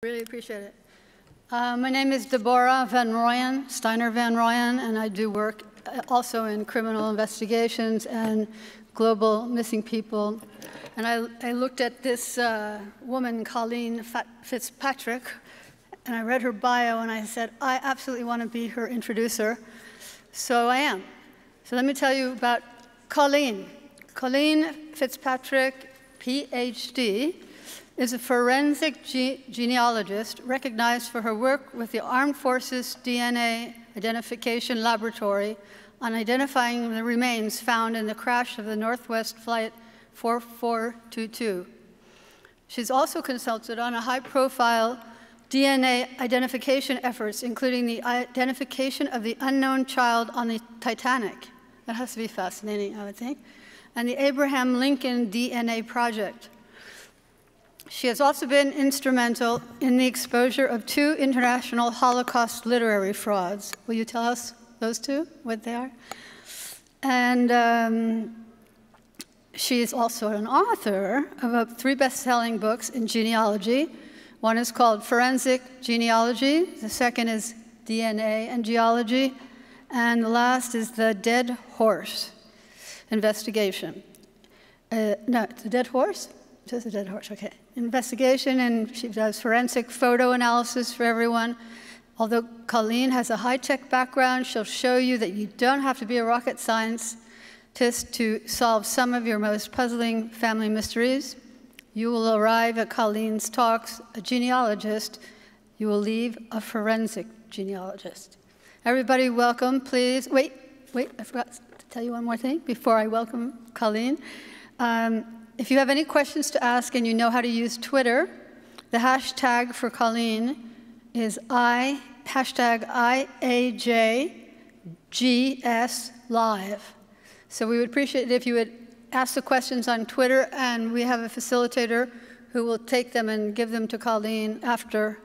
Really appreciate it. My name is Deborah Van Rooyen, Steiner Van Rooyen, and I do work also in criminal investigations and global missing people. And I looked at this woman, Colleen Fitzpatrick, and I read her bio, and I said, I absolutely want to be her introducer. So I am. So let me tell you about Colleen. Colleen Fitzpatrick, PhD, is a forensic genealogist recognized for her work with the Armed Forces DNA Identification Laboratory on identifying the remains found in the crash of the Northwest Flight 4422. She's also consulted on a high-profile DNA identification efforts, including the identification of the unknown child on the Titanic. That has to be fascinating, I would think. And the Abraham Lincoln DNA Project. She has also been instrumental in the exposure of 2 international Holocaust literary frauds. Will you tell us those 2, what they are? And she is also an author of 3 best-selling books in genealogy. One is called Forensic Genealogy. The second is DNA and Geology. And the last is The Dead Horse Investigation. No, it's a dead horse? Just a dead horse, okay. Investigation, and she does forensic photo analysis for everyone. Although Colleen has a high-tech background, she'll show you that you don't have to be a rocket scientist to solve some of your most puzzling family mysteries. You will arrive at Colleen's talks a genealogist. You will leave a forensic genealogist. Everybody welcome, please. Wait, I forgot to tell you one more thing before I welcome Colleen. If you have any questions to ask and you know how to use Twitter, the hashtag for Colleen is #IAJGSLive. So we would appreciate it if you would ask the questions on Twitter, and we have a facilitator who will take them and give them to Colleen after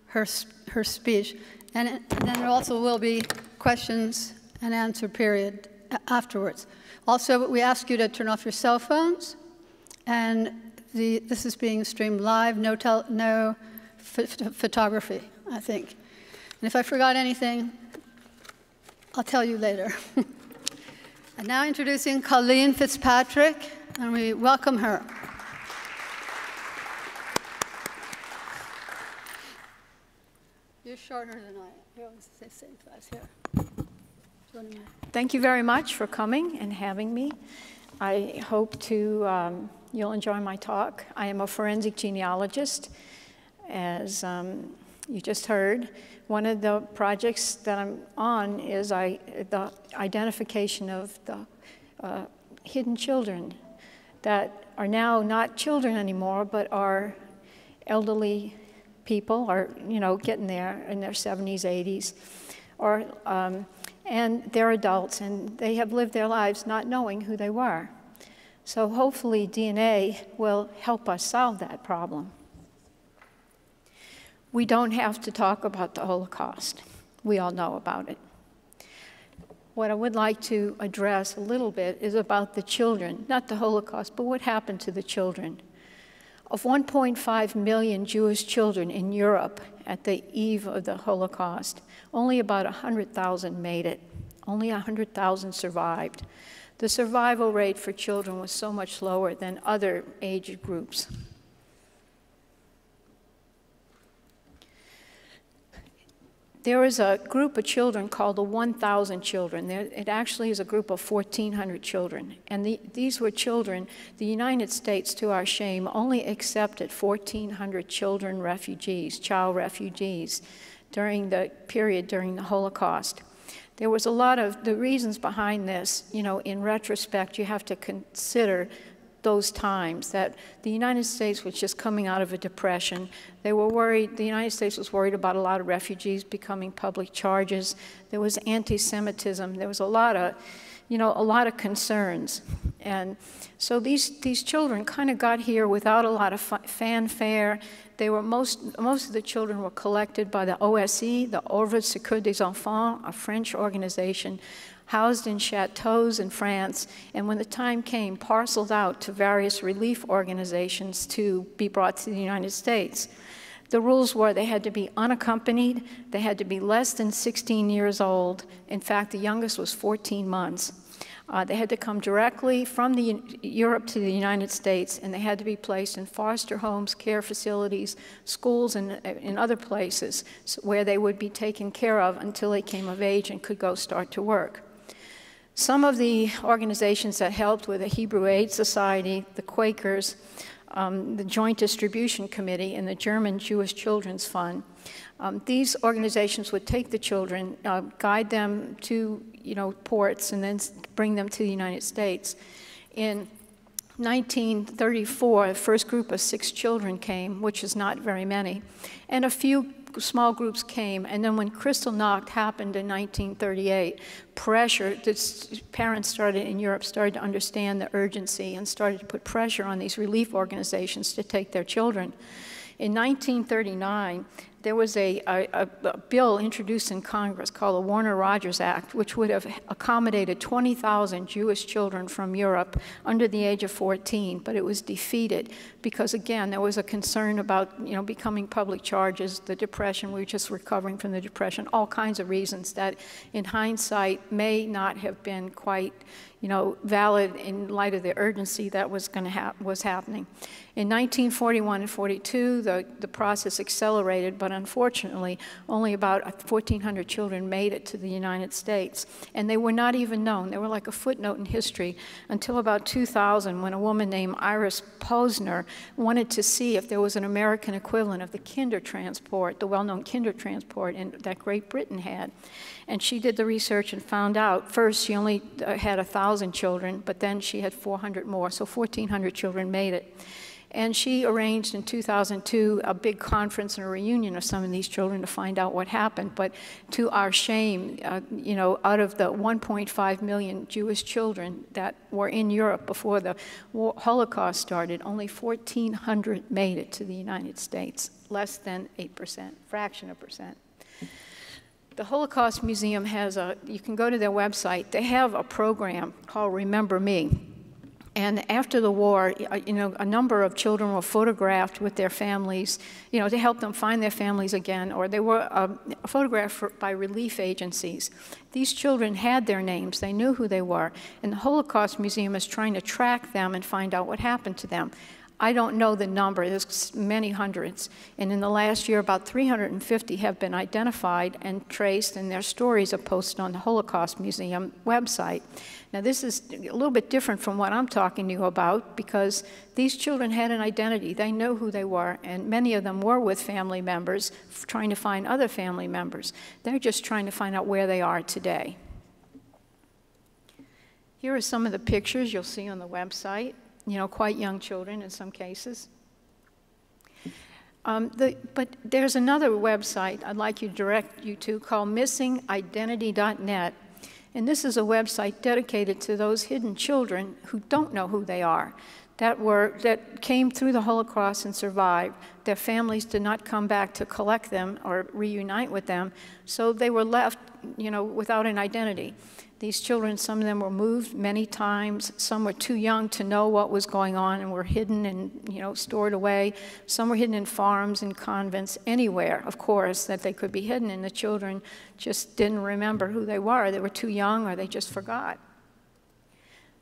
her speech. And then there also will be questions and answer period afterwards. Also, we ask you to turn off your cell phones. And this is being streamed live, no photography, I think. And if I forgot anything, I'll tell you later. And now introducing Colleen Fitzpatrick, and we welcome her. You're shorter than I am. You're almost the same size here. Thank you very much for coming and having me. I hope you'll enjoy my talk. I am a forensic genealogist. As you just heard, one of the projects that I'm on is the identification of the hidden children that are now not children anymore, but are elderly people, or getting there in their 70s, 80s, or and they're adults, and they have lived their lives not knowing who they were. So hopefully DNA will help us solve that problem. We don't have to talk about the Holocaust. We all know about it. What I would like to address a little bit is about the children, not the Holocaust, but what happened to the children. Of 1.5 million Jewish children in Europe at the eve of the Holocaust, only about 100,000 made it. Only 100,000 survived. The survival rate for children was so much lower than other age groups. There is a group of children called the 1,000 children. It actually is a group of 1,400 children. And these were children, the United States, to our shame, only accepted 1,400 children refugees, child refugees, during the period during the Holocaust. There was a lot of the reasons behind this. In retrospect, you have to consider those times that the United States was just coming out of a depression. They were worried, the United States was worried about a lot of refugees becoming public charges. There was anti-Semitism. There was a lot of concerns. And so these children kind of got here without a lot of fanfare. They were most of the children were collected by the OSE, the Ordre Secours des Enfants, a French organization, housed in chateaux in France, and when the time came, parceled out to various relief organizations to be brought to the United States. The rules were they had to be unaccompanied, they had to be less than 16 years old. In fact, the youngest was 14 months. They had to come directly from Europe to the United States, and they had to be placed in foster homes, care facilities, schools, and in other places where they would be taken care of until they came of age and could go start to work. Some of the organizations that helped were the Hebrew Aid Society, the Quakers, the Joint Distribution Committee, and the German Jewish Children's Fund. These organizations would take the children, guide them to ports, and then bring them to the United States. In 1934, the first group of 6 children came, which is not very many, and a few small groups came. And then when Kristallnacht happened in 1938, pressure, parents in Europe started to understand the urgency and started to put pressure on these relief organizations to take their children. In 1939, there was a bill introduced in Congress called the Warner-Rogers Act, which would have accommodated 20,000 Jewish children from Europe under the age of 14, but it was defeated because, again, there was a concern about becoming public charges, the Depression. We were just recovering from the Depression, all kinds of reasons that, in hindsight, may not have been quite valid in light of the urgency that was happening. In 1941 and 42, the process accelerated, but unfortunately, only about 1,400 children made it to the United States. And they were not even known. They were like a footnote in history until about 2000, when a woman named Iris Posner wanted to see if there was an American equivalent of the kinder transport, the well-known kinder transport that Great Britain had. And she did the research and found out, first, she only had 1,000 children, but then she had 400 more, so 1,400 children made it. And she arranged in 2002 a big conference and a reunion of some of these children to find out what happened. But to our shame, out of the 1.5 million Jewish children that were in Europe before the Holocaust started, only 1,400 made it to the United States, less than 8%, fraction of a percent. The Holocaust Museum has you can go to their website, they have a program called Remember Me. And after the war, a number of children were photographed with their families, to help them find their families again, or they were photographed by relief agencies. These children had their names, they knew who they were, and the Holocaust Museum is trying to track them and find out what happened to them. I don't know the number, there's many hundreds. And in the last year, about 350 have been identified and traced, and their stories are posted on the Holocaust Museum website. Now, this is a little bit different from what I'm talking to you about, because these children had an identity. They know who they were, and many of them were with family members, trying to find other family members. They're just trying to find out where they are today. Here are some of the pictures you'll see on the website. Quite young children in some cases. But there's another website I'd like to direct you to called missingidentity.net. And this is a website dedicated to those hidden children who don't know who they are, that came through the Holocaust and survived. Their families did not come back to collect them or reunite with them, so they were left, without an identity. These children, some of them were moved many times. Some were too young to know what was going on and were hidden and stored away. Some were hidden in farms and convents, anywhere, of course, that they could be hidden. And the children just didn't remember who they were. They were too young, or they just forgot.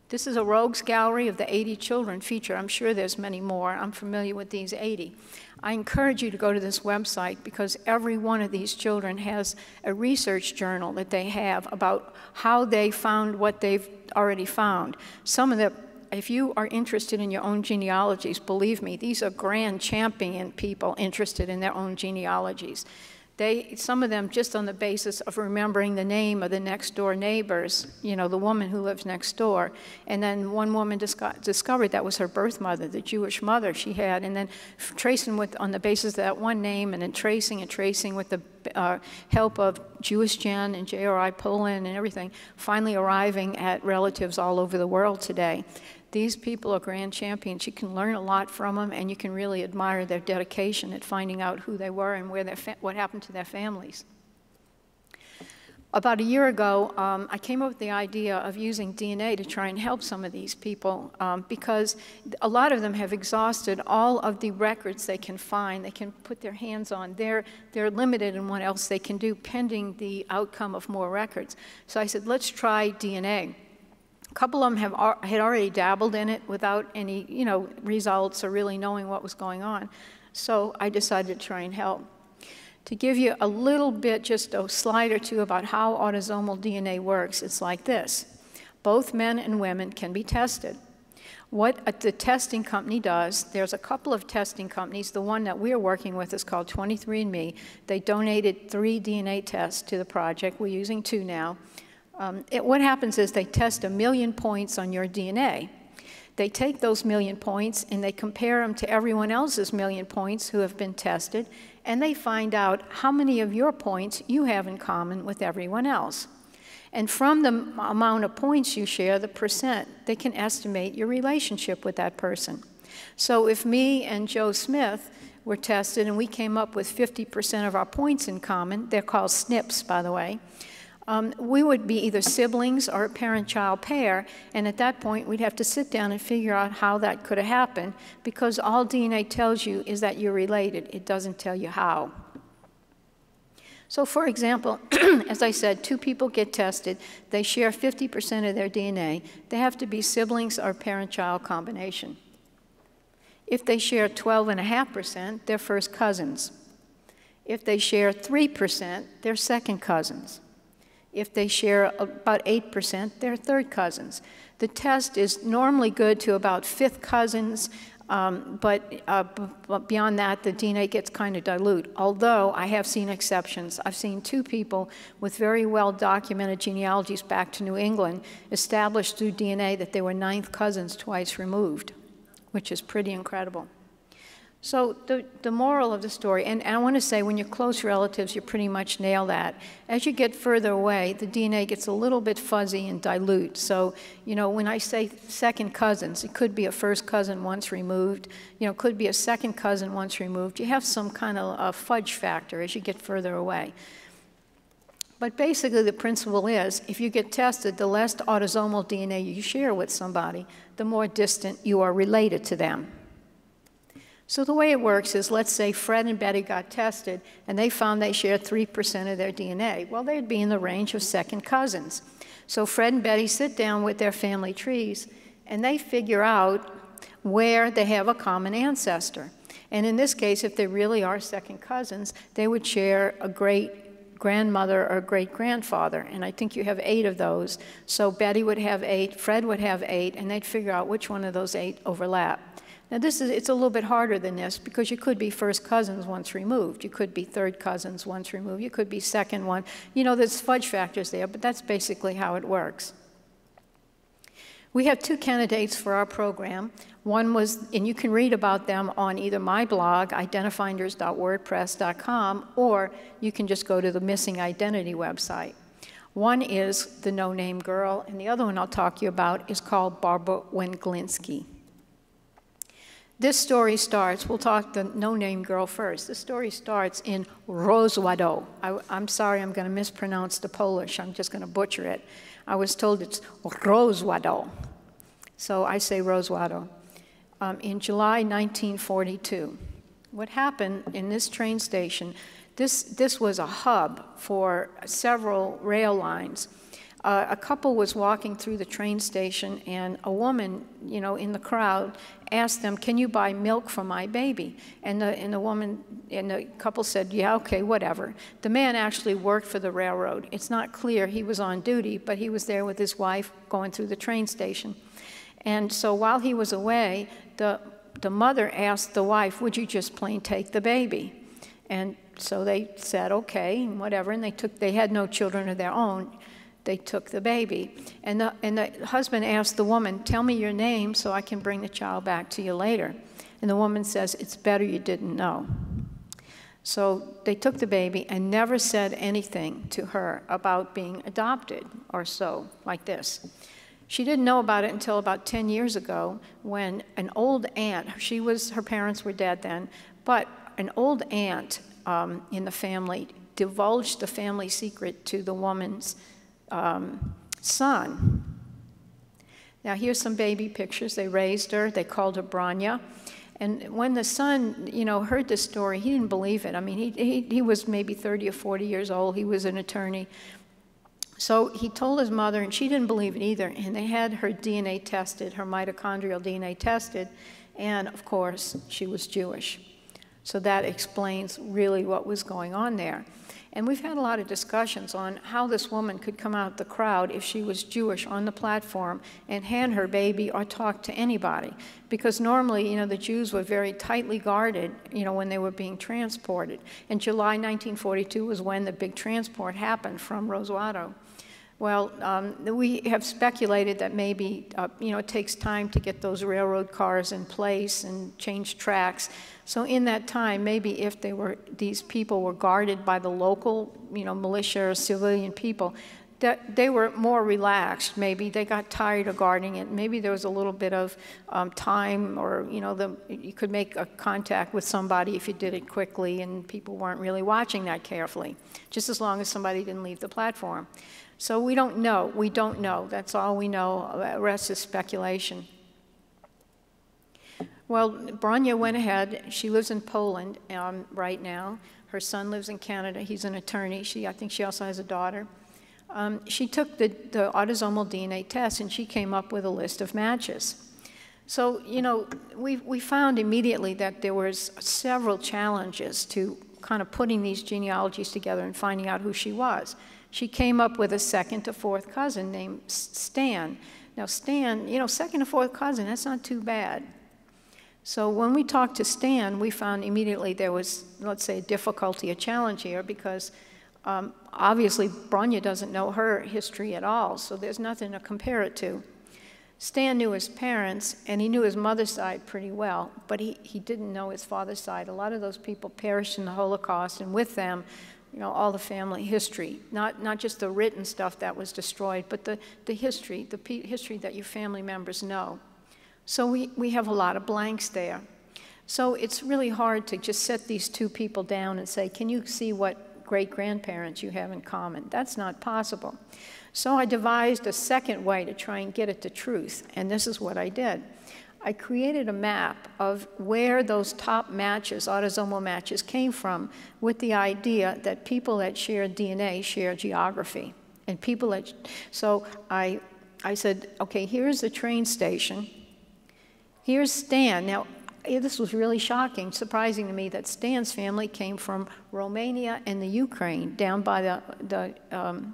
This is a rogues gallery of the 80 children featured. I'm sure there's many more. I'm familiar with these 80. I encourage you to go to this website, because every one of these children has a research journal that they have about how they found what they've already found. Some of the, if you are interested in your own genealogies, believe me, these are grand champion people interested in their own genealogies. Some of them just on the basis of remembering the name of the next door neighbors, the woman who lives next door. And then one woman discovered that was her birth mother, the Jewish mother she had, and then tracing on the basis of that one name, and then tracing with the help of Jewish Gen and JRI Poland and everything, finally arriving at relatives all over the world today. These people are grand champions. You can learn a lot from them, and you can really admire their dedication at finding out who they were and what happened to their families. About a year ago, I came up with the idea of using DNA to try and help some of these people because a lot of them have exhausted all of the records they can find, they can put their hands on. They're limited in what else they can do pending the outcome of more records. So I said, let's try DNA. A couple of them had already dabbled in it without any, results or really knowing what was going on. So I decided to try and help. To give you a little bit, just a slide or two about how autosomal DNA works, it's like this. Both men and women can be tested. What the testing company does, there's a couple of testing companies. The one that we're working with is called 23andMe. They donated 3 DNA tests to the project. We're using 2 now. What happens is they test 1 million points on your DNA. They take those 1 million points and they compare them to everyone else's 1 million points who have been tested, and they find out how many of your points you have in common with everyone else. And from the amount of points you share, the percent, they can estimate your relationship with that person. So if me and Joe Smith were tested and we came up with 50% of our points in common, they're called SNPs, by the way, we would be either siblings or a parent-child pair, and at that point we'd have to sit down and figure out how that could have happened, because all DNA tells you is that you're related. It doesn't tell you how. So for example, as I said, 2 people get tested. They share 50% of their DNA. They have to be siblings or parent-child combination. If they share 12.5%, they're first cousins. If they share 3%, they're second cousins. If they share about 8%, they're third cousins. The test is normally good to about 5th cousins, but beyond that, the DNA gets kind of dilute. Although I have seen exceptions. I've seen 2 people with very well-documented genealogies back to New England established through DNA that they were 9th cousins twice removed, which is pretty incredible. So the moral of the story, and I want to say when you're close relatives, you pretty much nail that. As you get further away, the DNA gets a little bit fuzzy and dilute. So, when I say second cousins, it could be a first cousin once removed, it could be a second cousin once removed. You have some kind of a fudge factor as you get further away. But basically the principle is, if you get tested, the less autosomal DNA you share with somebody, the more distant you are related to them. So the way it works is, let's say Fred and Betty got tested and they found they shared 3% of their DNA. Well, they'd be in the range of second cousins. So Fred and Betty sit down with their family trees and they figure out where they have a common ancestor. And in this case, if they really are second cousins, they would share a great-grandmother or great-grandfather. And I think you have 8 of those. So Betty would have 8, Fred would have 8, and they'd figure out which one of those 8 overlap. Now it's a little bit harder than this, because you could be first cousins once removed. You could be third cousins once removed. You could be second one. There's fudge factors there, but that's basically how it works. We have 2 candidates for our program. One was, and you can read about them on either my blog, identifinders.wordpress.com, or you can just go to the Missing Identity website. One is the No Name Girl, and the other one I'll talk to you about is called Barbara Wendlinski. This story starts, we'll talk the no-name girl first. The story starts in Rozwado. I'm sorry, I'm going to mispronounce the Polish. I'm just going to butcher it. I was told it's Rozwado. So I say Rozwado. In July 1942. What happened in this train station, this was a hub for several rail lines. A couple was walking through the train station, and a woman, in the crowd, asked them, "Can you buy milk for my baby?" And the couple said, "Yeah, okay, whatever." The man actually worked for the railroad. It's not clear he was on duty, but he was there with his wife going through the train station. And so while he was away, the mother asked the wife, "Would you just plain take the baby?" And so they said, "Okay," and whatever. And they had no children of their own. They took the baby. And the husband asked the woman, "Tell me your name so I can bring the child back to you later." And the woman says, "It's better you didn't know." So they took the baby and never said anything to her about being adopted or so, like this. She didn't know about it until about 10 years ago, when an old aunt, her parents were dead then, but an old aunt in the family divulged the family secret to the woman's son. Now here's some baby pictures. They raised her, they called her Branya. And when the son, you know, heard this story, he didn't believe it. I mean, he was maybe 30 or 40 years old. He was an attorney. So he told his mother, and she didn't believe it either. And they had her DNA tested, her mitochondrial DNA tested. And of course, she was Jewish. So that explains really what was going on there. And we've had a lot of discussions on how this woman could come out of the crowd if she was Jewish on the platform and hand her baby or talk to anybody. Because normally, you know, the Jews were very tightly guarded, you know, when they were being transported. And July 1942 was when the big transport happened from Roswado. Well, we have speculated that maybe, you know, it takes time to get those railroad cars in place and change tracks. So in that time, maybe if these people were guarded by the local, you know, militia or civilian people, that they were more relaxed. Maybe they got tired of guarding it. Maybe there was a little bit of time, or, you know, you could make a contact with somebody if you did it quickly and people weren't really watching that carefully, just as long as somebody didn't leave the platform. So we don't know. We don't know. That's all we know. The rest is speculation. Well, Branya went ahead. She lives in Poland right now. Her son lives in Canada. He's an attorney. I think she also has a daughter. She took the autosomal DNA test, and she came up with a list of matches. So, you know, we found immediately that there was several challenges to kind of putting these genealogies together and finding out who she was. She came up with a second to fourth cousin named Stan. Now, Stan, you know, second to fourth cousin, that's not too bad. So when we talked to Stan, we found immediately there was, let's say, a difficulty, a challenge here, because obviously Branya doesn't know her history at all, so there's nothing to compare it to. Stan knew his parents, and he knew his mother's side pretty well, but he didn't know his father's side. A lot of those people perished in the Holocaust, and with them, you know, all the family history, not just the written stuff that was destroyed, but the history that your family members know. So we have a lot of blanks there. So it's really hard to just set these two people down and say, can you see what great-grandparents you have in common? That's not possible. So I devised a second way to try and get at the truth, and this is what I did. I created a map of where those top matches, autosomal matches, came from, with the idea that people that share DNA share geography. And people that, so I said, okay, here's the train station. Here's Stan. Now, this was really shocking, surprising to me, that Stan's family came from Romania and the Ukraine, down by the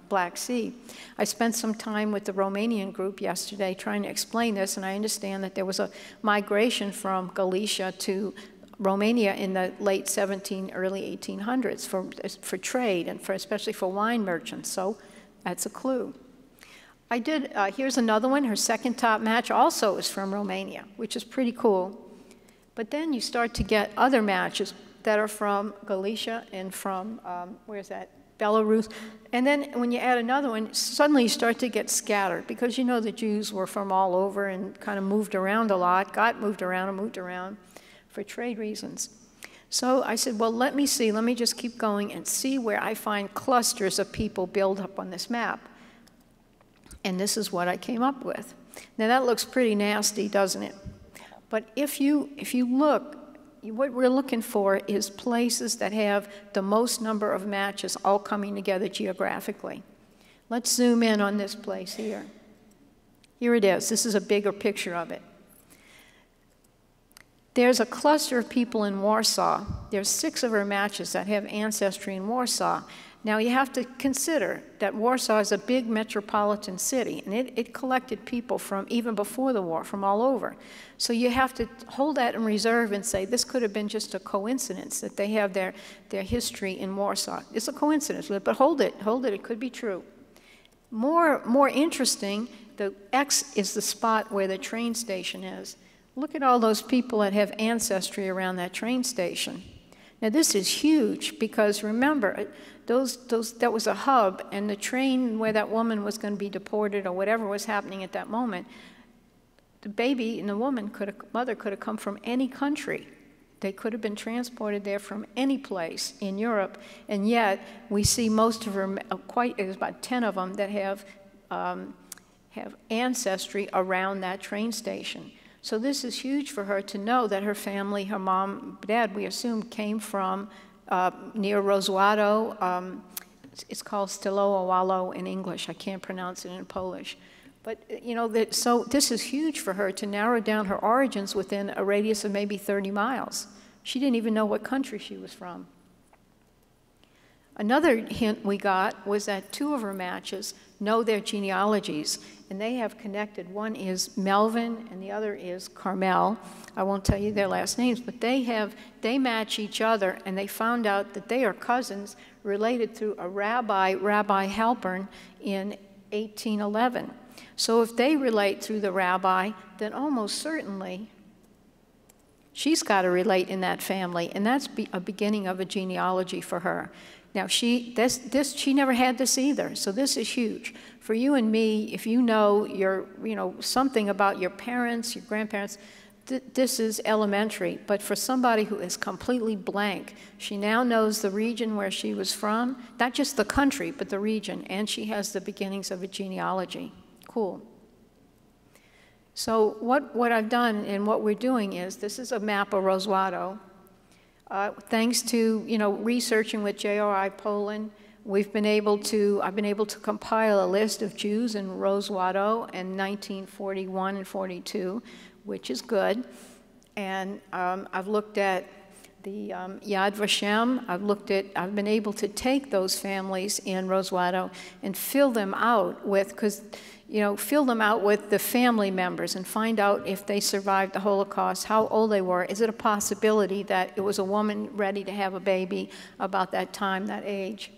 Black Sea. I spent some time with the Romanian group yesterday trying to explain this, and I understand that there was a migration from Galicia to Romania in the late early 1800s for trade, and especially for wine merchants, so that's a clue. I did, here's another one. Her second top match also is from Romania, which is pretty cool. But then you start to get other matches that are from Galicia and from, where's that, Belarus. And then when you add another one, suddenly you start to get scattered, because you know the Jews were from all over and kind of moved around a lot, got moved around and moved around for trade reasons. So I said, well, let me just keep going and see where I find clusters of people build up on this map. And this is what I came up with. Now that looks pretty nasty, doesn't it? But if you look, what we're looking for is places that have the most number of matches all coming together geographically. Let's zoom in on this place here. Here it is. This is a bigger picture of it. There's a cluster of people in Warsaw. There's 6 of her matches that have ancestry in Warsaw. Now you have to consider that Warsaw is a big metropolitan city, and it collected people from even before the war, from all over. So you have to hold that in reserve and say this could have been just a coincidence that they have their history in Warsaw. It's a coincidence, but hold it, it could be true. More interesting, the X is the spot where the train station is. Look at all those people that have ancestry around that train station. Now this is huge, because remember, that was a hub, and the train where that woman was going to be deported or whatever was happening at that moment, the baby and the mother could have come from any country. They could have been transported there from any place in Europe, and yet we see most of her, there's about 10 of them that have ancestry around that train station. So this is huge for her to know that her family, her mom, dad, we assume, came from near Roswado. It's called Stylowo in English. I can't pronounce it in Polish. But, you know, so this is huge for her to narrow down her origins within a radius of maybe 30 miles. She didn't even know what country she was from. Another hint we got was that 2 of her matches know their genealogies, and they have connected. One is Melvin, and the other is Carmel. I won't tell you their last names, but they match each other, and they found out that they are cousins related through a Rabbi Halpern, in 1811. So if they relate through the rabbi, then almost certainly she's got to relate in that family, and that's a beginning of a genealogy for her. Now, she never had this either, so this is huge. For you and me, if you know something about your parents, your grandparents, this is elementary. But for somebody who is completely blank, she now knows the region where she was from, not just the country, but the region, and she has the beginnings of a genealogy. Cool. So what I've done and what we're doing is, this is a map of Roswado. Thanks to researching with JRI Poland, I've been able to compile a list of Jews in Roswado in 1941 and 42, which is good. And I've looked at the Yad Vashem. I've been able to take those families in Roswado and fill them out with, fill them out with the family members and find out if they survived the Holocaust, how old they were. Is it a possibility that it was a woman ready to have a baby about that time, that age?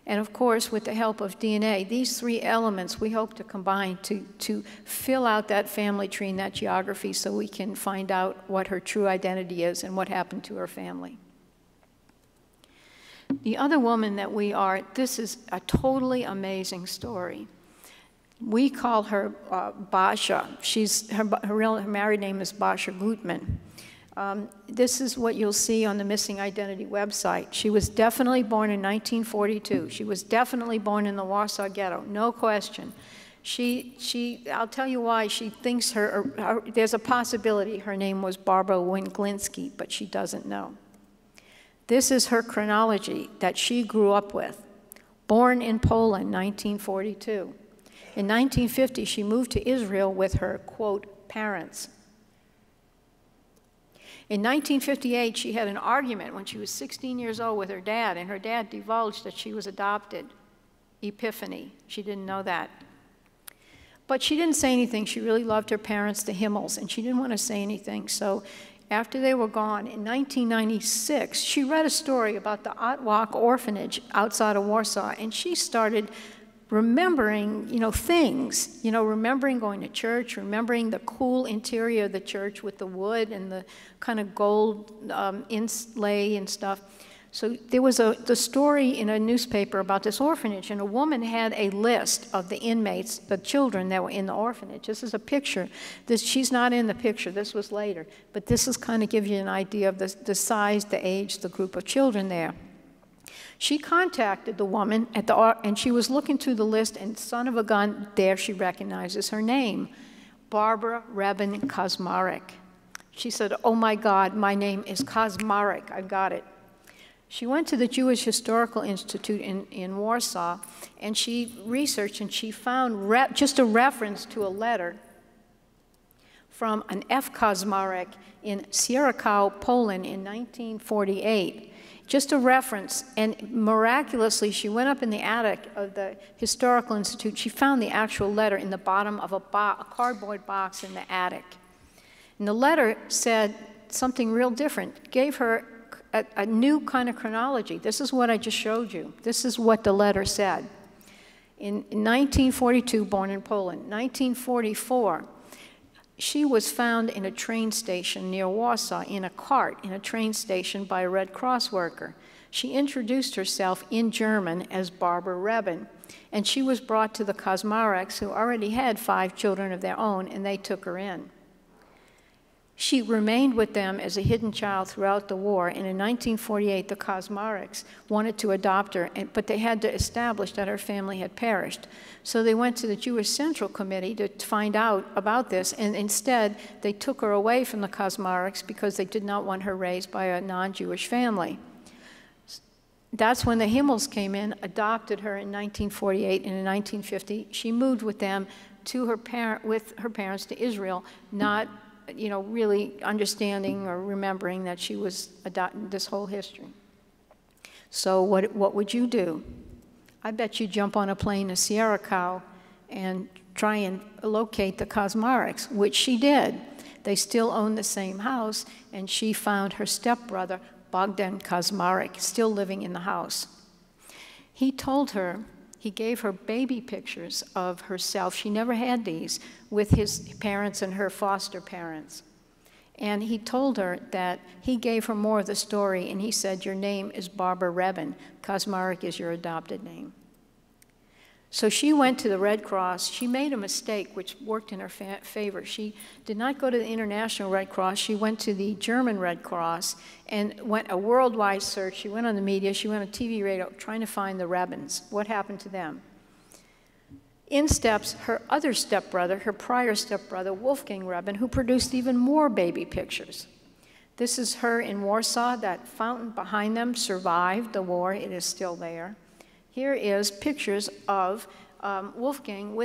And of course, with the help of DNA, these 3 elements we hope to combine to fill out that family tree and that geography so we can find out what her true identity is and what happened to her family. The other woman that this is a totally amazing story. We call her Basha. Her married name is Basha Gutman. This is what you'll see on the Missing Identity website. She was definitely born in 1942. She was definitely born in the Warsaw Ghetto, no question. I'll tell you why she thinks there's a possibility her name was Barbara Winglinski, but she doesn't know. This is her chronology that she grew up with. Born in Poland, 1942. In 1950, she moved to Israel with her, quote, parents. In 1958, she had an argument when she was 16 years old with her dad, and her dad divulged that she was adopted. Epiphany. She didn't know that. But she didn't say anything. She really loved her parents, the Himmels, and she didn't want to say anything. So after they were gone, in 1996, she read a story about the Otwock orphanage outside of Warsaw, and she started remembering, things, remembering going to church, remembering the cool interior of the church with the wood and the kind of gold inlay and stuff. So there was the story in a newspaper about this orphanage, and a woman had a list of the inmates, the children that were in the orphanage. This is a picture. She's not in the picture. This was later. But this is kind of give you an idea of the size, the age, the group of children there. She contacted the woman and she was looking through the list, and son of a gun, there she recognizes her name, Barbara Rebin Kazmarek. She said, oh my God, my name is Kazmarek, I got it. She went to the Jewish Historical Institute in Warsaw, and she researched, and she found just a reference to a letter from an F. Kazmarek in Sierakau, Poland in 1948. Just a reference, and miraculously, she went up in the attic of the Historical Institute. She found the actual letter in the bottom of a cardboard box in the attic. And the letter said something real different, gave her a new kind of chronology. This is what I just showed you. This is what the letter said. In 1942, born in Poland. 1944, she was found in a train station near Warsaw in a cart in a train station by a Red Cross worker. She introduced herself in German as Barbara Rebin, and she was brought to the Kazmareks, who already had 5 children of their own, and they took her in. She remained with them as a hidden child throughout the war, and in 1948, the Kaczmaryks wanted to adopt her, but they had to establish that her family had perished. So they went to the Jewish Central Committee to find out about this, and instead, they took her away from the Kaczmaryks because they did not want her raised by a non-Jewish family. That's when the Himmels came in, adopted her in 1948, and in 1950, she moved with them to with her parents to Israel, not really understanding or remembering that she was adopting this whole history. So what would you do? I bet you jump on a plane to Sierra Cow and try and locate the Kaczmaryks, which she did. They still own the same house, and she found her stepbrother, Bogdan Kaczmarek, still living in the house. He told her, he gave her baby pictures of herself. She never had these, with his parents and her foster parents. And he told her that he gave her more of the story, and he said, your name is Barbara Rebin. Kaczmarek is your adopted name. So she went to the Red Cross. She made a mistake, which worked in her favor. She did not go to the International Red Cross. She went to the German Red Cross and went a worldwide search. She went on the media. She went on TV, radio, trying to find the Rebins. What happened to them? In steps her other stepbrother, her prior stepbrother, Wolfgang Rebin, who produced even more baby pictures. This is her in Warsaw. That fountain behind them survived the war. It is still there. Here is pictures of Wolfgang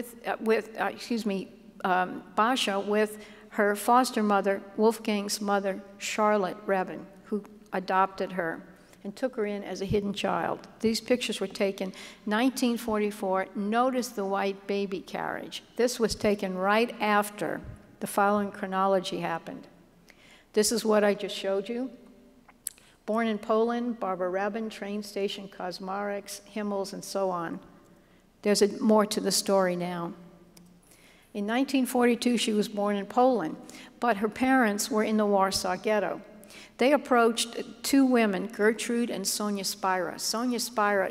Basha with her foster mother, Wolfgang's mother, Charlotte Rebin, who adopted her and took her in as a hidden child. These pictures were taken 1944. Notice the white baby carriage. This was taken right after the following chronology happened. This is what I just showed you. Born in Poland, Barbara Rebin, train station, Kaczmaryks, Himmels, and so on. There's more to the story now. In 1942, she was born in Poland, but her parents were in the Warsaw Ghetto. They approached two women, Gertrude and Sonia Spira.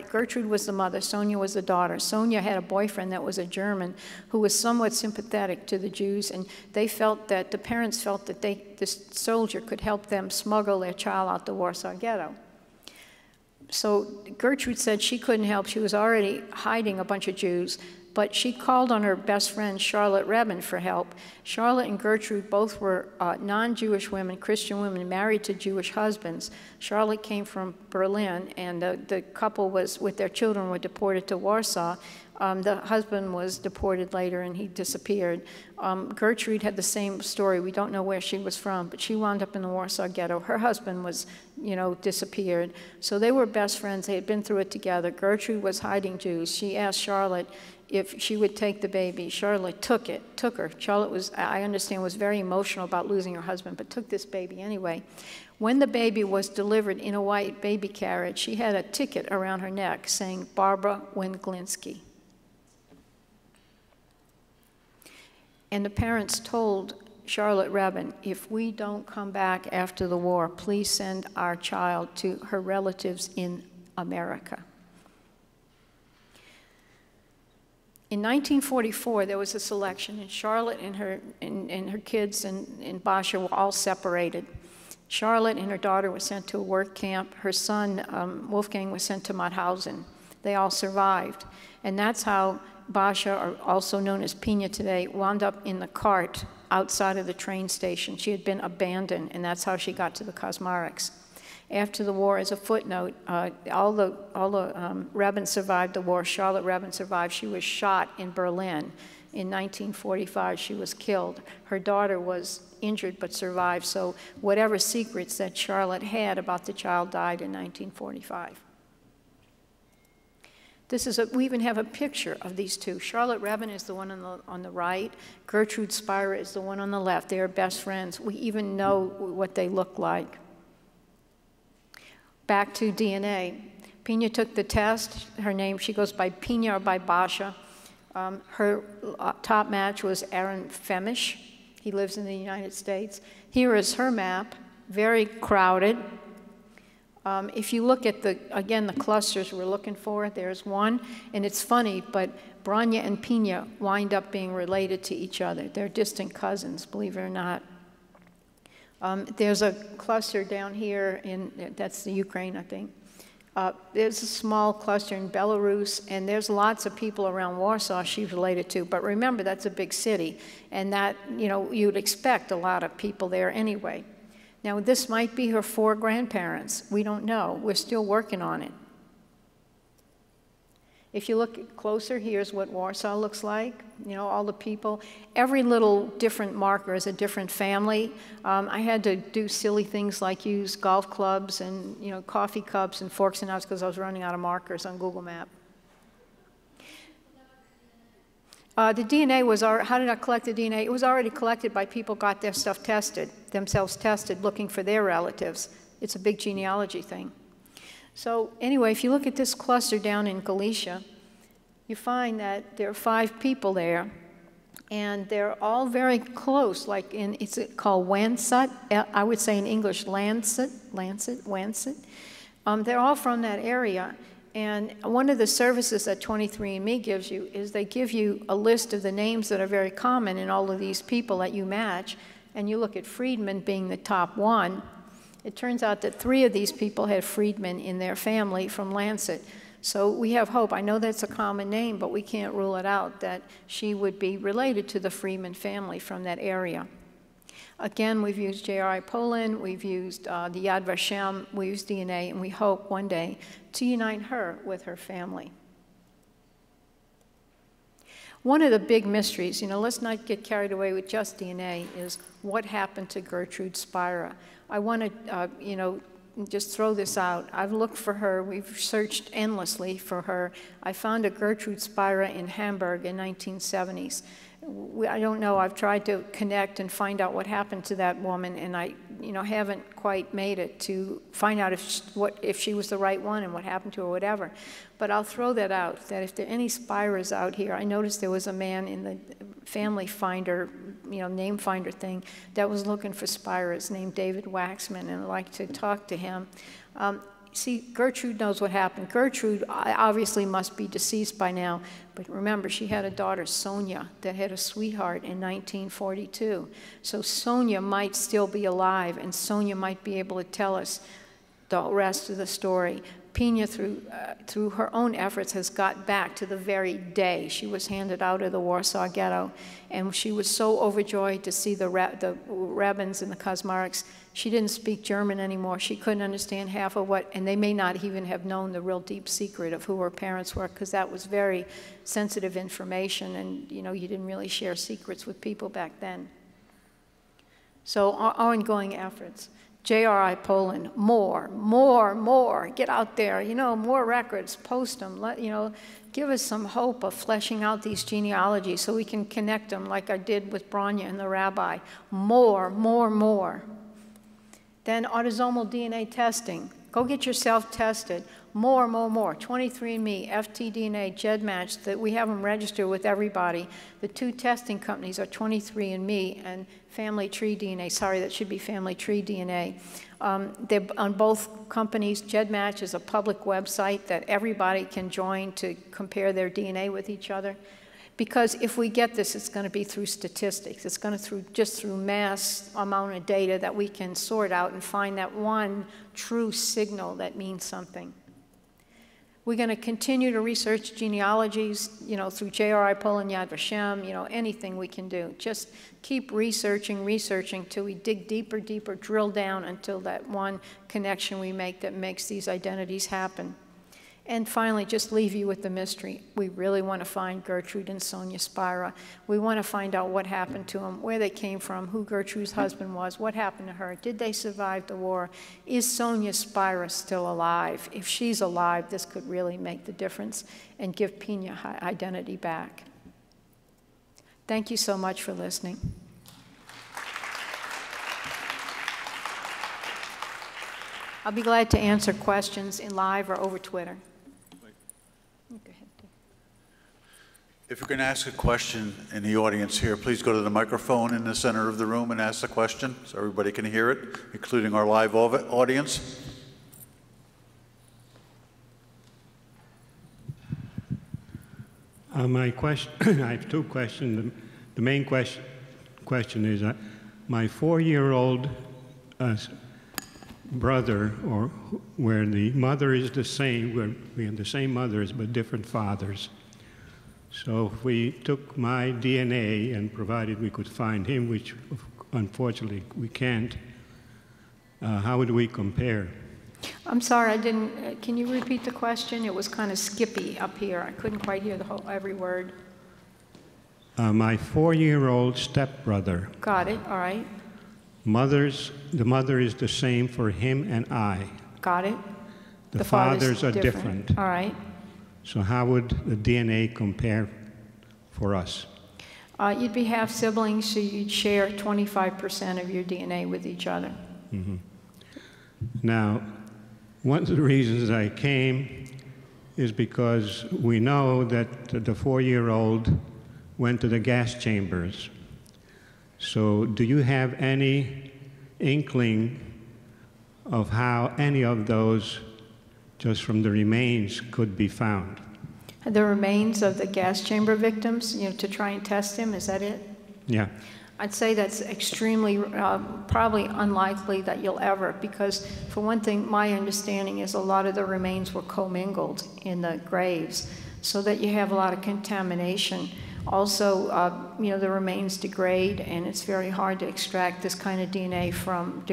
Gertrude was the mother, Sonia was the daughter. Sonia had a boyfriend that was a German who was somewhat sympathetic to the Jews, and they felt that, the parents felt that this soldier could help them smuggle their child out the Warsaw Ghetto. So Gertrude said she couldn't help. She was already hiding a bunch of Jews, but she called on her best friend, Charlotte Rebin, for help. Charlotte and Gertrude both were non-Jewish women, Christian women, married to Jewish husbands. Charlotte came from Berlin, and the couple was, with their children, were deported to Warsaw. The husband was deported later, and he disappeared. Gertrude had the same story. We don't know where she was from, but she wound up in the Warsaw Ghetto. Her husband was, disappeared. So they were best friends. They had been through it together. Gertrude was hiding Jews. She asked Charlotte if she would take the baby. Charlotte took her. Charlotte was, I understand, was very emotional about losing her husband, but took this baby anyway. When the baby was delivered in a white baby carriage, she had a ticket around her neck saying, Barbara Wendlinski. And the parents told Charlotte Rebin, if we don't come back after the war, please send our child to her relatives in America. In 1944, there was a selection, and Charlotte and her kids and Basha were all separated. Charlotte and her daughter were sent to a work camp. Her son, Wolfgang, was sent to Mauthausen. They all survived. And that's how Basha, or also known as Pina today, wound up in the cart outside of the train station. She had been abandoned, and that's how she got to the Kaczmaryks. After the war, as a footnote, all the Rebins survived the war. Charlotte Rebin survived. She was shot in Berlin. In 1945, she was killed. Her daughter was injured but survived, so whatever secrets that Charlotte had about the child died in 1945. We even have a picture of these two. Charlotte Rebin is the one on the right. Gertrude Spira is the one on the left. They are best friends. We even know what they look like. Back to DNA. Pina took the test. Her name, she goes by Pina or by Basha. Her top match was Aaron Femish. He lives in the United States. Here is her map, very crowded. If you look at again, the clusters we're looking for, there's one, and it's funny, but Branya and Pina wind up being related to each other. They're distant cousins, believe it or not. There's a cluster down here that's the Ukraine, I think. There's a small cluster in Belarus, and there's lots of people around Warsaw she's related to. But remember, that's a big city, and that, you know, you'd expect a lot of people there anyway. Now, this might be her 4 grandparents. We don't know. We're still working on it. If you look closer, here's what Warsaw looks like. You know, all the people. Every little different marker is a different family. I had to do silly things like use golf clubs and, you know, coffee cups and forks and knives because I was running out of markers on Google Maps. The DNA was, how did I collect the DNA? It was already collected by people who got their stuff tested, themselves tested, looking for their relatives. It's a big genealogy thing. So anyway, if you look at this cluster down in Galicia, you find that there are 5 people there, and they're all very close, like it's called Wansut, I would say in English, Wansut. They're all from that area, and one of the services that 23andMe gives you is they give you a list of the names that are very common in all of these people that you match, and you look at Friedman being the top one. It turns out that 3 of these people had Friedman in their family from Lancet. So we have hope. I know that's a common name, but we can't rule it out that she would be related to the Friedman family from that area. Again, we've used J.R.I. Poland, we've used the Yad Vashem, we use DNA, and we hope one day to unite her with her family. One of the big mysteries, you know, let's not get carried away with just DNA, is what happened to Gertrude Spiro. I want to, you know, just throw this out. I've looked for her. We've searched endlessly for her. I found a Gertrude Spiro in Hamburg in 1970s. I don't know. I've tried to connect and find out what happened to that woman, and I, you know, haven't quite made it to find out if she was the right one and what happened to her or whatever. But I'll throw that out, that if there are any Spiros out here, I noticed there was a man in the family finder, you know, name finder thing that was looking for Spiros named David Waxman, and I'd like to talk to him. See, Gertrude knows what happened. Gertrude obviously must be deceased by now, but remember, she had a daughter, Sonia, that had a sweetheart in 1942. So Sonia might still be alive, and Sonia might be able to tell us the rest of the story. Pina, through her own efforts, has got back to the very day she was handed out of the Warsaw Ghetto, and she was so overjoyed to see the rabbins and the Kazmareks. She didn't speak German anymore. She couldn't understand half of what, and they may not even have known the real deep secret of who her parents were, because that was very sensitive information, and you know, you didn't really share secrets with people back then. So ongoing efforts. J.R.I. Poland, more, get out there, you know, more records, post them, you know, give us some hope of fleshing out these genealogies so we can connect them like I did with Bronya and the rabbi. More. Then autosomal DNA testing. Go get yourself tested. More. 23andMe, FTDNA, GEDmatch, that we have them registered with everybody. The 2 testing companies are 23andMe and Family Tree DNA. Sorry, that should be Family Tree DNA. They're on both companies. GEDmatch is a public website that everybody can join to compare their DNA with each other. Because if we get this, it's going to be through statistics. It's going to just through mass amount of data that we can sort out and find that one true signal that means something. We're going to continue to research genealogies, you know, through J.R.I. Poland, Yad Vashem, you know, anything we can do. Just keep researching till we dig deeper, drill down until that one connection we make that makes these identities happen. And finally, just leave you with the mystery. We really want to find Gertrude and Sonia Spiro. We want to find out what happened to them, where they came from, who Gertrude's husband was, what happened to her, did they survive the war, is Sonia Spiro still alive? If she's alive, this could really make the difference and give Pina her identity back. Thank you so much for listening. I'll be glad to answer questions in live or over Twitter. If you're going to ask a question in the audience here, please go to the microphone in the center of the room and ask the question so everybody can hear it, including our live audience. My question, I have 2 questions. The main question is, my 4-year-old brother, or where the mother is the same, where we have the same mothers but different fathers. So if we took my DNA and provided we could find him, which unfortunately we can't, how would we compare? I'm sorry, I didn't, can you repeat the question? It was kind of skippy up here. I couldn't quite hear the whole, every word. My 4-year-old stepbrother. Got it, all right. The mother is the same for him and I. Got it. The fathers are different. All right. So how would the DNA compare for us? You'd be half siblings, so you'd share 25% of your DNA with each other. Mm-hmm. Now, one of the reasons I came is because we know that the 4-year-old went to the gas chambers. So do you have any inkling of how any of those, just from the remains, could be found? The remains of the gas chamber victims, to try and test him, is that it? Yeah. I'd say that's extremely, probably unlikely that you'll ever, because for one thing, my understanding is a lot of the remains were commingled in the graves, so that you have a lot of contamination. Also, the remains degrade, and it's very hard to extract this kind of DNA from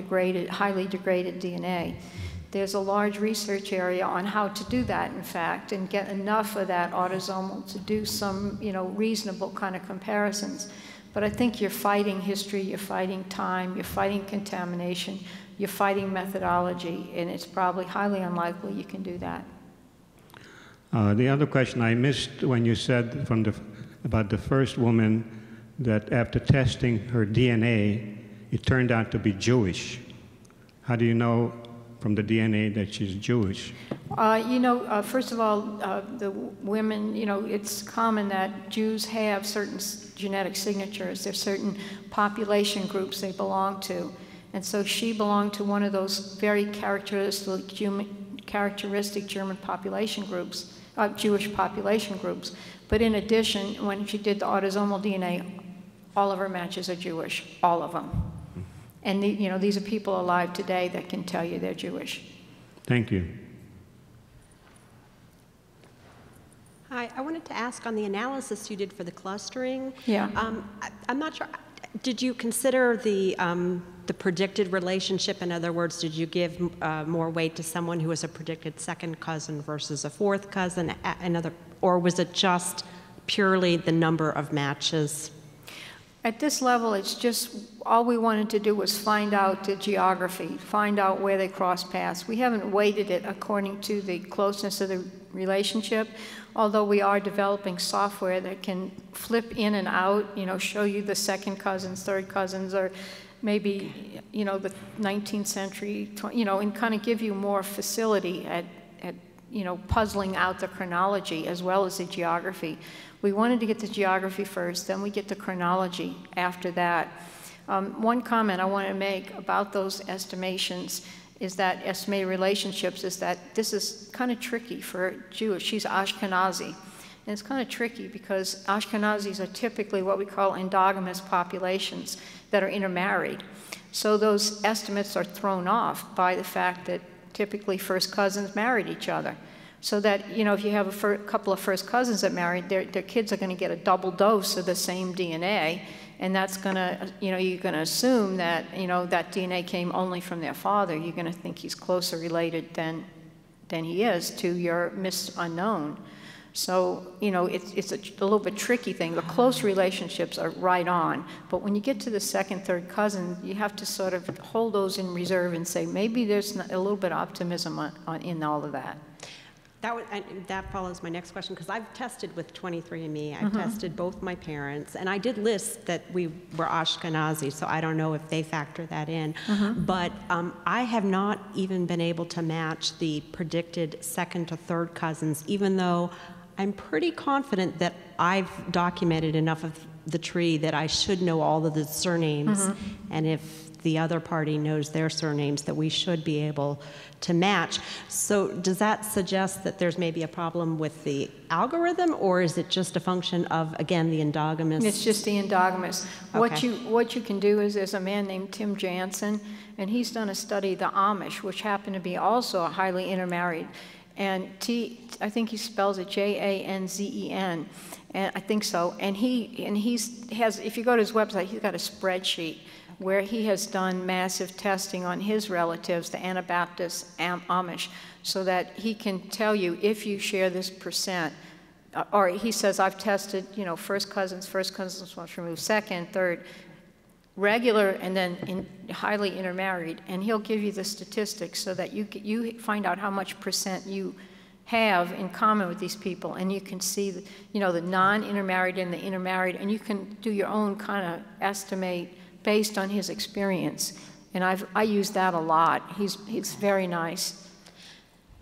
highly degraded DNA. There's a large research area on how to do that, in fact, and get enough of that autosomal to do some, reasonable kind of comparisons. But I think you're fighting history, you're fighting time, you're fighting contamination, you're fighting methodology, and it's probably highly unlikely you can do that. The other question I missed when you said about the first woman that after testing her DNA, it turned out to be Jewish. How do you know from the DNA that she's Jewish? First of all, the women, it's common that Jews have certain genetic signatures. There's certain population groups they belong to. And so she belonged to one of those very characteristic German population groups, Jewish population groups. But in addition, when she did the autosomal DNA, all of her matches are Jewish, all of them. And these are people alive today that can tell you they're Jewish. Thank you. Hi, I wanted to ask on the analysis you did for the clustering. Yeah. I'm not sure. Did you consider the predicted relationship? In other words, did you give more weight to someone who was a predicted second cousin versus a fourth cousin? Or was it just purely the number of matches? At this level, it's just all we wanted to do was find out the geography, find out where they cross paths. We haven't weighted it according to the closeness of the relationship, although we are developing software that can flip in and out, show you the second cousins, third cousins, or maybe, the 19th century, and kind of give you more facility at puzzling out the chronology as well as the geography. We wanted to get the geography first, then we get the chronology after that. One comment I want to make about those estimations is that estimated relationships is that this is kind of tricky for Jewish. She's Ashkenazi. And it's kind of tricky because Ashkenazis are typically what we call endogamous populations that are intermarried. So those estimates are thrown off by the fact that typically first cousins married each other. So that, if you have a couple of first cousins that married, their kids are going to get a double dose of the same DNA. And that's going to, you're going to assume that, that DNA came only from their father. You're going to think he's closer related than he is to your Miss Unknown. So, it's a little bit tricky thing. The close relationships are right on. But when you get to the second, third cousin, you have to sort of hold those in reserve and say, maybe there's a little bit of optimism in all of that. That follows my next question, because I've tested with 23andMe. I've tested both my parents, and I did list that we were Ashkenazi, so I don't know if they factor that in. But I have not even been able to match the predicted second to third cousins, even though I'm pretty confident that I've documented enough of the tree that I should know all of the surnames. And if the other party knows their surnames, that we should be able to match. So does that suggest that there's maybe a problem with the algorithm, or is it just a function of, again, the endogamous? It's just the endogamous. Okay. What you can do is, there's a man named Tim Jansen, and he's done a study, the Amish, which happen to be also highly intermarried. And I think he spells it Janzen, and I think so. And if you go to his website, he's got a spreadsheet where he has done massive testing on his relatives, the Anabaptist Amish, so that he can tell you if you share this percent. Or he says, I've tested, first cousins once removed, second, third, regular, and then highly intermarried, and he'll give you the statistics so that you find out how much percent you have in common with these people, and you can see the non-intermarried and the intermarried, and you can do your own kind of estimate based on his experience. And I use that a lot. He's very nice.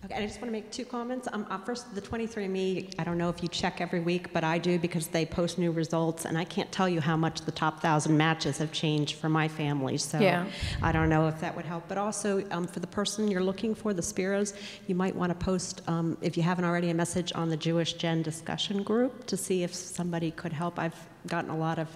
Okay, I just want to make 2 comments. First, the 23andMe, I don't know if you check every week, but I do, because they post new results, and I can't tell you how much the top 1,000 matches have changed for my family, so yeah. I don't know if that would help. But also, for the person you're looking for, the Spiros, you might want to post, if you haven't already, a message on the Jewish Gen discussion group to see if somebody could help. I've gotten a lot of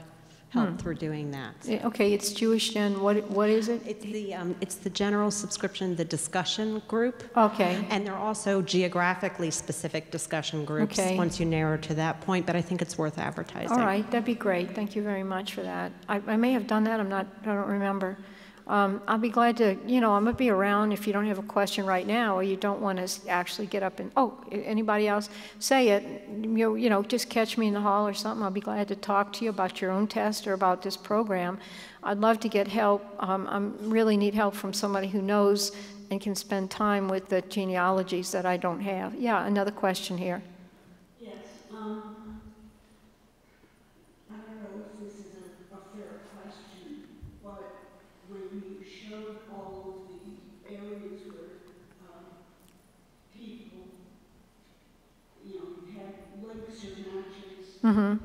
help through doing that. Okay, it's Jewish Gen. What is it? It's the general subscription, the discussion group. Okay. And they're also geographically specific discussion groups once you narrow to that point. But I think it's worth advertising. All right, that'd be great. Thank you very much for that. I may have done that. I don't remember. I'll be glad to. I'm gonna be around if you don't have a question right now, or you don't want to actually get up and. Oh, anybody else? Say it. Just catch me in the hall or something. I'll be glad to talk to you about your own test or about this program. I'd love to get help. I really need help from somebody who knows and can spend time with the genealogies that I don't have. Yeah, another question here. Yes. I don't know if this is a fair question, but when you showed all of the areas where people, had links or matches, and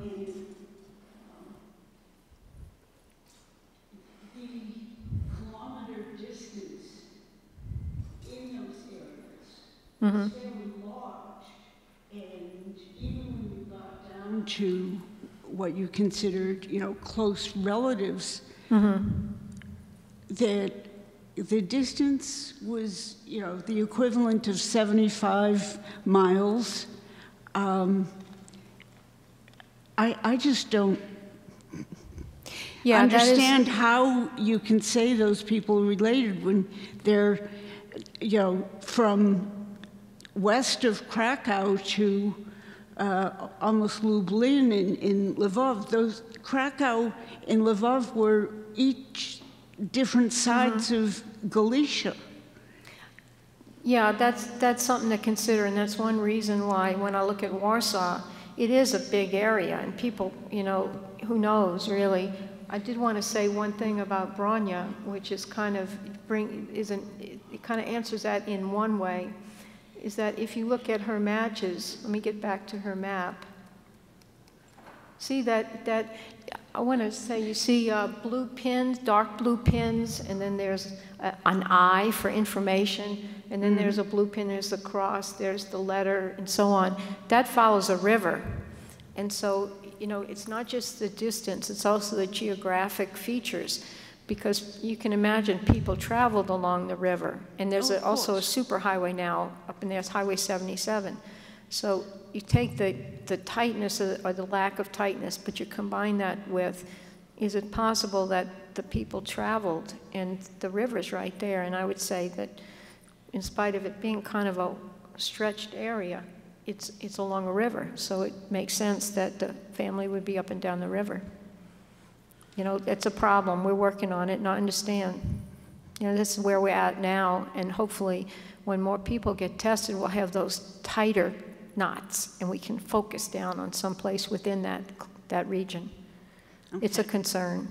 the kilometer distance in those areas was fairly large, and even when you got down to what you considered, close relatives, that the distance was, the equivalent of 75 miles. I just don't understand how you can say those people are related when they're, from west of Krakow to almost Lublin in Lvov. Those Krakow and Lvov were each different sides of Galicia. Yeah, that's something to consider, and that's one reason why when I look at Warsaw, it is a big area, and people, who knows really. I did want to say one thing about Bronya, which is kind of it kind of answers that in one way, is that if you look at her matches, let me get back to her map. See that I want to say you see blue pins, dark blue pins, and then there's an eye for information, and then there's a blue pin, there's the cross, there's the letter, and so on. That follows a river. And so, it's not just the distance, it's also the geographic features, because you can imagine people traveled along the river. And there's also a superhighway now, up in there, it's Highway 77. So you take the tightness or the lack of tightness, but you combine that with, is it possible that the people traveled and the river's right there? And I would say that in spite of it being kind of a stretched area, it's along a river. So it makes sense that the family would be up and down the river. It's a problem. We're working on it, and I understand. This is where we're at now, and hopefully when more people get tested, we'll have those tighter knots, and we can focus down on some place within that region. Okay. It's a concern.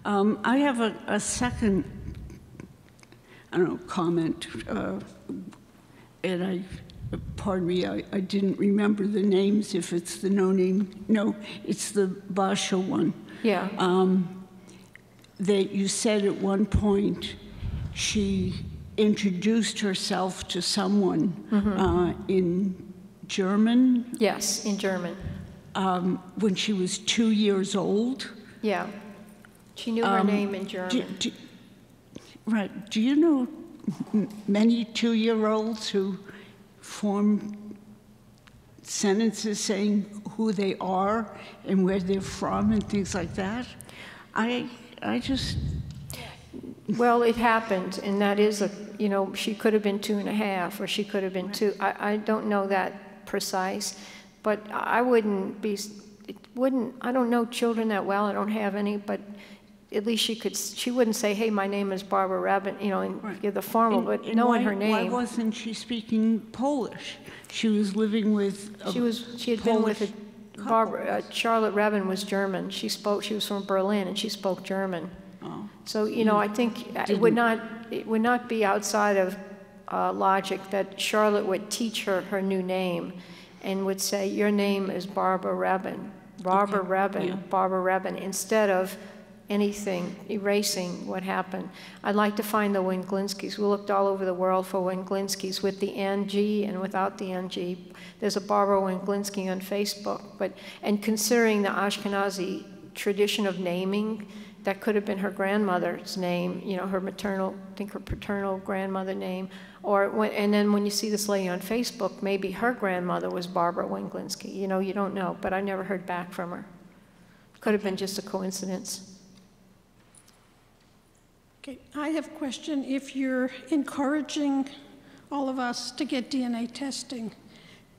I have a second, comment, and pardon me, I didn't remember the names. If it's the no, it's the Basha one. Yeah. that you said at one point she introduced herself to someone in German. Yes, in German. When she was 2 years old. Yeah. She knew her name in German. Right. Do you know many 2-year-olds who form sentences saying who they are and where they're from and things like that? I just... Well, it happened, and that is she could have been 2.5, or she could have been 2. I don't know that precise, but I I don't know children that well, I don't have any, but at least she wouldn't say, hey, my name is Barbara Rabin, and give the formal, but knowing her name. Why wasn't she speaking Polish? She was living with She had been with Charlotte Rabin was German. She was from Berlin, and she spoke German. Oh. So, I think it would not be outside of logic that Charlotte would teach her new name and would say, your name is Barbara Rabin, Barbara Rabin, instead of anything, erasing what happened. I'd like to find the Winglinskys. We looked all over the world for Winglinskys with the NG and without the NG. There's a Barbara Winglinsky on Facebook, and considering the Ashkenazi tradition of naming, that could have been her grandmother's name, her maternal, I think her paternal grandmother name, and then when you see this lady on Facebook, maybe her grandmother was Barbara Winglinsky. You don't know, but I never heard back from her. Could have been just a coincidence. Okay, I have a question. If you're encouraging all of us to get DNA testing,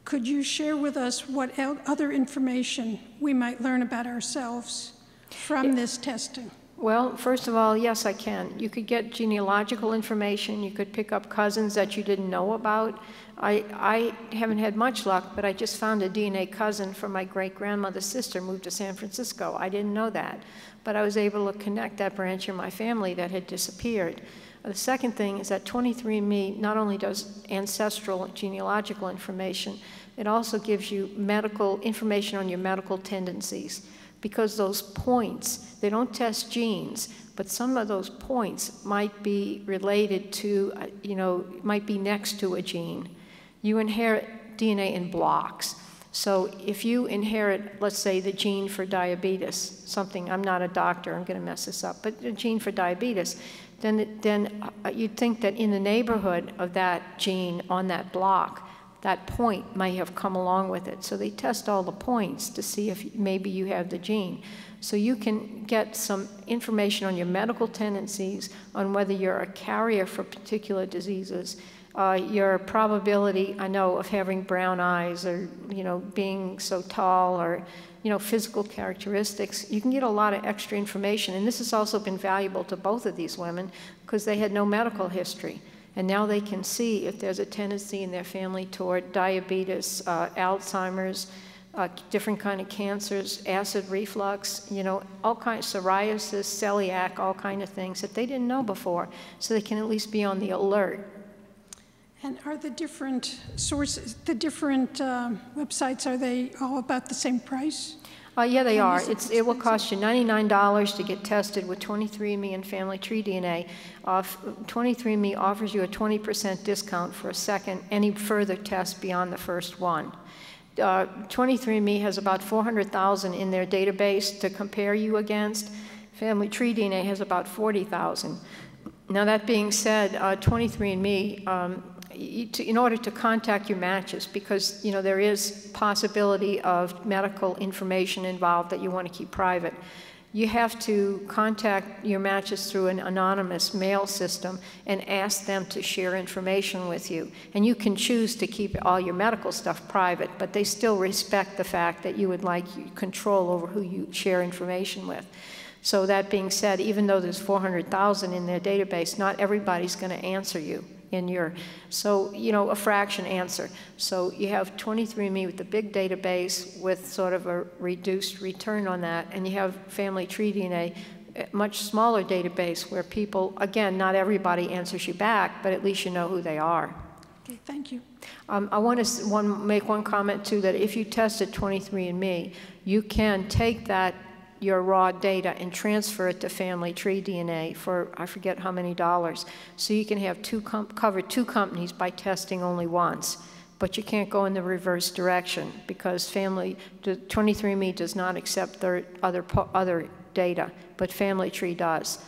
could you share with us what other information we might learn about ourselves from this testing? Well, first of all, yes, I can. You could get genealogical information. You could pick up cousins that you didn't know about. I haven't had much luck, but I just found a DNA cousin from my great-grandmother's sister moved to San Francisco. I didn't know that, but I was able to connect that branch of my family that had disappeared. The second thing is that 23andMe not only does ancestral genealogical information, it also gives you medical information on your medical tendencies. Because those points, they don't test genes, but some of those points might be related to, might be next to a gene. You inherit DNA in blocks. So if you inherit, let's say, the gene for diabetes, something, I'm not a doctor, I'm going to mess this up, but a gene for diabetes, then you'd think that in the neighborhood of that gene on that block, that point may have come along with it. So they test all the points to see if maybe you have the gene. So you can get some information on your medical tendencies, on whether you're a carrier for particular diseases, your probability, I know, of having brown eyes or, being so tall or, physical characteristics. You can get a lot of extra information. And this has also been valuable to both of these women because they had no medical history. And now they can see if there's a tendency in their family toward diabetes, Alzheimer's, different kind of cancers, acid reflux, all kinds, psoriasis, celiac, all kind of things that they didn't know before. So they can at least be on the alert. And are the different sources, the different websites, are they all about the same price? Yeah, they are. It will cost you $99 to get tested with 23andMe and Family Tree DNA. 23andMe offers you a 20% discount for any further test beyond the first one. 23andMe has about 400,000 in their database to compare you against. Family Tree DNA has about 40,000. Now that being said, 23andMe, in order to contact your matches, because there is possibility of medical information involved that you want to keep private, you have to contact your matches through an anonymous mail system and ask them to share information with you. And you can choose to keep all your medical stuff private, but they still respect the fact that you would like control over who you share information with. So that being said, even though there's 400,000 in their database, not everybody's going to answer you in your, a fraction answer. So you have 23andMe with the big database with sort of a reduced return on that, and you have Family Tree DNA, a much smaller database where people, again, not everybody answers you back, but at least you know who they are. Okay, thank you. I want to make one comment too, that if you tested 23andMe, you can take that your raw data and transfer it to Family Tree DNA for I forget how many dollars. So you can have cover two companies by testing only once. But you can't go in the reverse direction because 23andMe does not accept other data, but Family Tree does.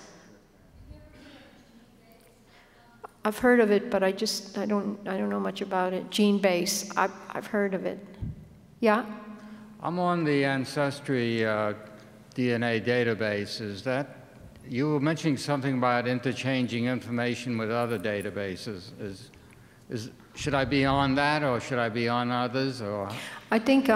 I've heard of it, but I don't know much about it. GeneBase, I've heard of it. Yeah? I'm on the Ancestry DNA database. Is that, you were mentioning something about interchanging information with other databases. Should I be on that, or should I be on others, or? I think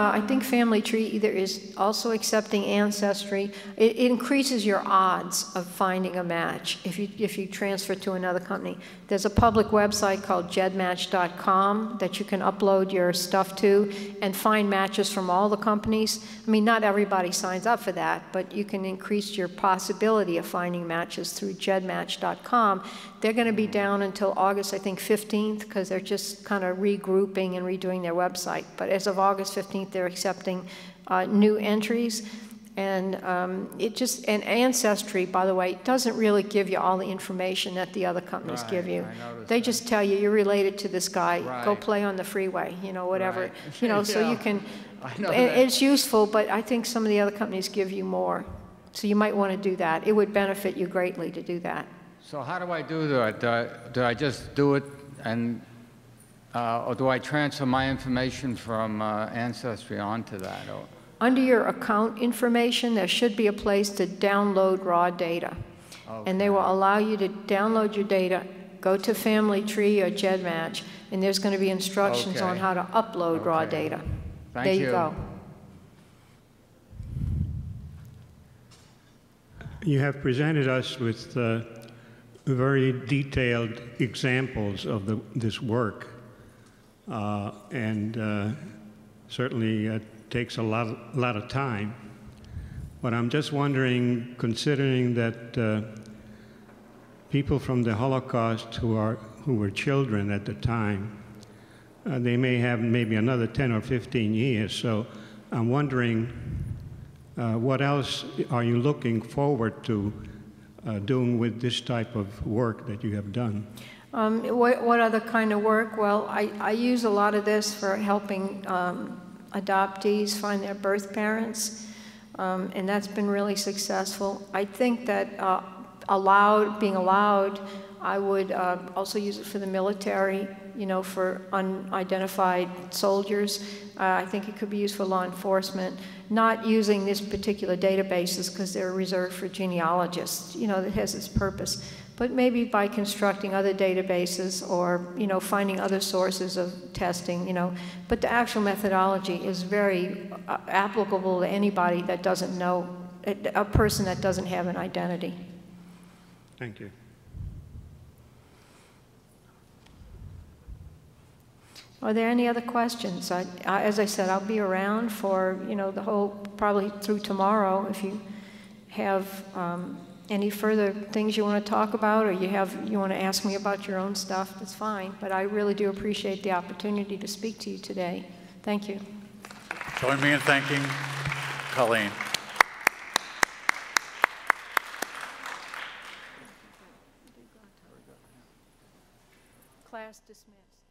Family Tree either is also accepting Ancestry. It increases your odds of finding a match if you transfer to another company. There's a public website called gedmatch.com that you can upload your stuff to and find matches from all the companies. I mean, not everybody signs up for that, but you can increase your possibility of finding matches through gedmatch.com. They're going to be down until August, I think, 15th, because they're just kind of regrouping and redoing their website. But as of August 15th, they're accepting new entries. And and Ancestry, by the way, doesn't really give you all the information that the other companies give you. They just tell you you're related to this guy. Go play on the freeway, you know, whatever. You know, so you can. It's useful, but I think some of the other companies give you more. So you might want to do that. It would benefit you greatly to do that. So how do I do that? Do I just do it, and or do I transfer my information from Ancestry onto that? Or? Under your account information, there should be a place to download raw data. Okay. And they will allow you to download your data, go to Family Tree or GEDmatch, and there's going to be instructions on how to upload raw data. There you go. You have presented us with very detailed examples of this work, and certainly takes a lot of time. But I'm just wondering, considering that people from the Holocaust who were children at the time, they may have maybe another 10 or 15 years. So I'm wondering, what else are you looking forward to doing with this type of work that you have done? What other kind of work? Well, I use a lot of this for helping adoptees find their birth parents, and that's been really successful. I think that being allowed, I would also use it for the military, you know, for unidentified soldiers. I think it could be used for law enforcement. Not using these particular databases because they're reserved for genealogists, you know, that has its purpose. But maybe by constructing other databases or, you know, finding other sources of testing, you know. But the actual methodology is very applicable to anybody that doesn't know, a person that doesn't have an identity. Thank you. Are there any other questions? As I said, I'll be around for, you know, the whole, probably through tomorrow. If you have any further things you want to talk about, or you want to ask me about your own stuff, that's fine. But I really do appreciate the opportunity to speak to you today. Thank you. Join me in thanking Colleen. Class dismissed.